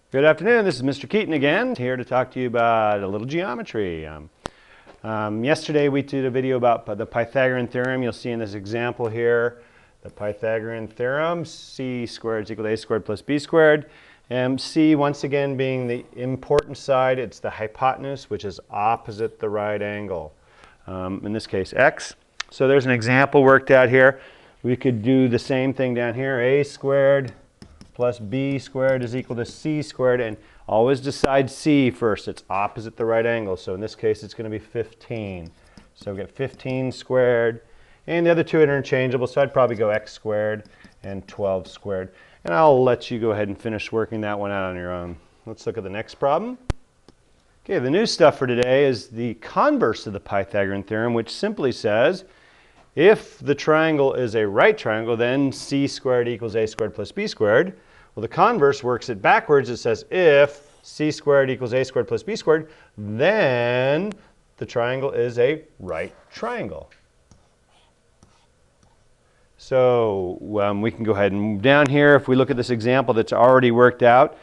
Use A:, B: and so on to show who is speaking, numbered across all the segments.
A: Good afternoon, this is Mr. Keaton again, here to talk to you about a little geometry. Yesterday we did a video about the Pythagorean theorem. You'll see in this example here, the Pythagorean theorem, c squared is equal to a squared plus b squared. C, once again, being the important side, it's the hypotenuse, which is opposite the right angle. In this case, x. So there's an example worked out here. We could do the same thing down here, a squared plus b squared is equal to c squared, and always decide c first. It's opposite the right angle, so in this case it's going to be 15. So we get 15 squared, and the other two are interchangeable, so I'd probably go x squared and 12 squared. And I'll let you go ahead and finish working that one out on your own. Let's look at the next problem. Okay, the new stuff for today is the converse of the Pythagorean theorem, which simply says if the triangle is a right triangle, then c squared equals a squared plus b squared. Well, the converse works it backwards. It says if c squared equals a squared plus b squared, then the triangle is a right triangle. So we can go ahead and move down here. If we look at this example that's already worked out,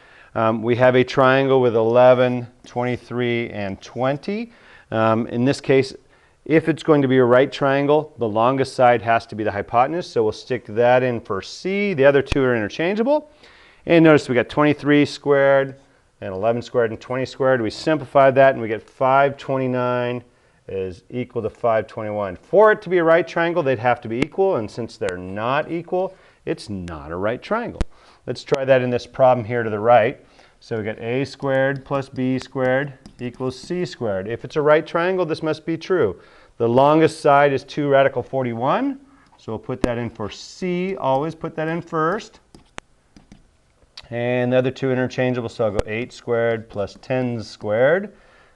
A: we have a triangle with 11, 23, and 20. In this case, if it's going to be a right triangle, the longest side has to be the hypotenuse, so we'll stick that in for C. The other two are interchangeable. And notice we got 23 squared and 11 squared and 20 squared. We simplified that and we get 529 is equal to 521. For it to be a right triangle, they'd have to be equal, and since they're not equal, it's not a right triangle. Let's try that in this problem here to the right. So we got a squared plus b squared equals c squared. If it's a right triangle, this must be true. The longest side is 2 radical 41, so we'll put that in for c. Always put that in first. And the other two interchangeable, so I'll go 8 squared plus 10 squared.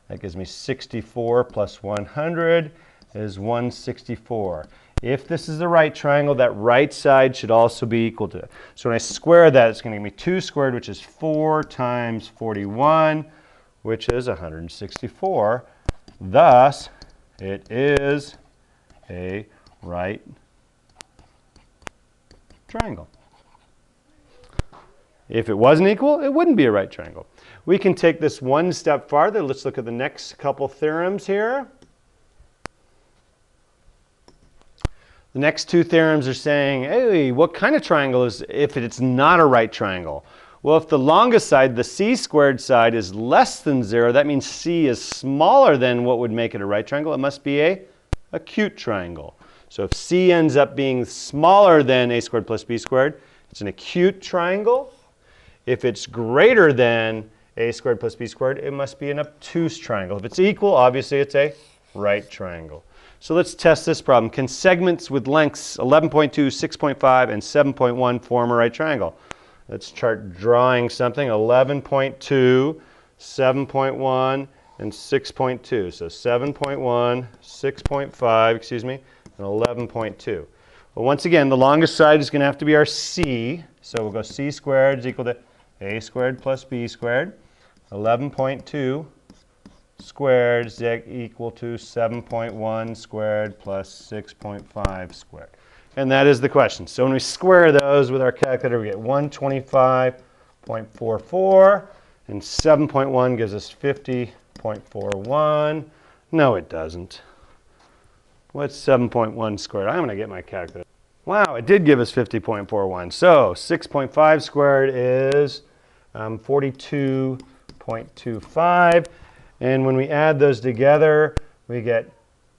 A: That gives me 64 plus 100 is 164. If this is the right triangle, that right side should also be equal to it. So when I square that, it's going to give me 2 squared, which is 4 times 41, which is 164. Thus, it is a right triangle. If it wasn't equal, it wouldn't be a right triangle. We can take this one step farther. Let's look at the next couple theorems here. The next two theorems are saying, hey, what kind of triangle is if it's not a right triangle? Well, if the longest side, the c squared side, is less than 0, that means c is smaller than what would make it a right triangle. It must be a acute triangle. So if c ends up being smaller than a squared plus b squared, it's an acute triangle. If it's greater than a squared plus b squared, it must be an obtuse triangle. If it's equal, obviously it's a right triangle. So let's test this problem. Can segments with lengths 11.2, 6.5, and 7.1 form a right triangle? Let's start drawing something. 11.2, 7.1, and 6.2. So 7.1, 6.5, excuse me, and 11.2. Well, once again, the longest side is going to have to be our c. So we'll go c squared is equal to a squared plus b squared. 11.2 squared is equal to 7.1 squared plus 6.5 squared. And that is the question. So when we square those with our calculator, we get 125.44, and 7.1 gives us 50.41. No, it doesn't. What's 7.1 squared? I'm going to get my calculator. Wow, it did give us 50.41. So 6.5 squared is 42.25. And when we add those together, we get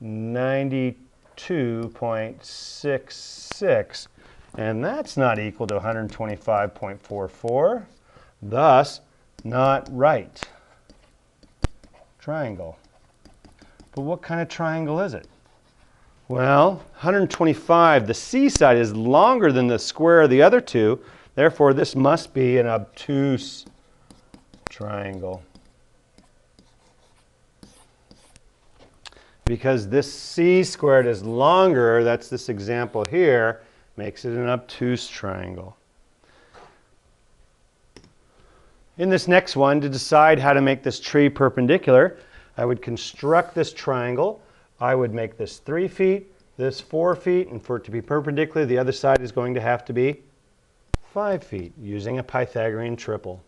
A: 92.66. And that's not equal to 125.44. Thus, not right triangle. But what kind of triangle is it? Well, 125, the c side is longer than the square of the other two. Therefore, this must be an obtuse triangle. Because this c squared is longer, that's this example here, makes it an obtuse triangle. In this next one, to decide how to make this tree perpendicular, I would construct this triangle. I would make this 3 feet, this 4 feet, and for it to be perpendicular, the other side is going to have to be 5 feet using a Pythagorean triple.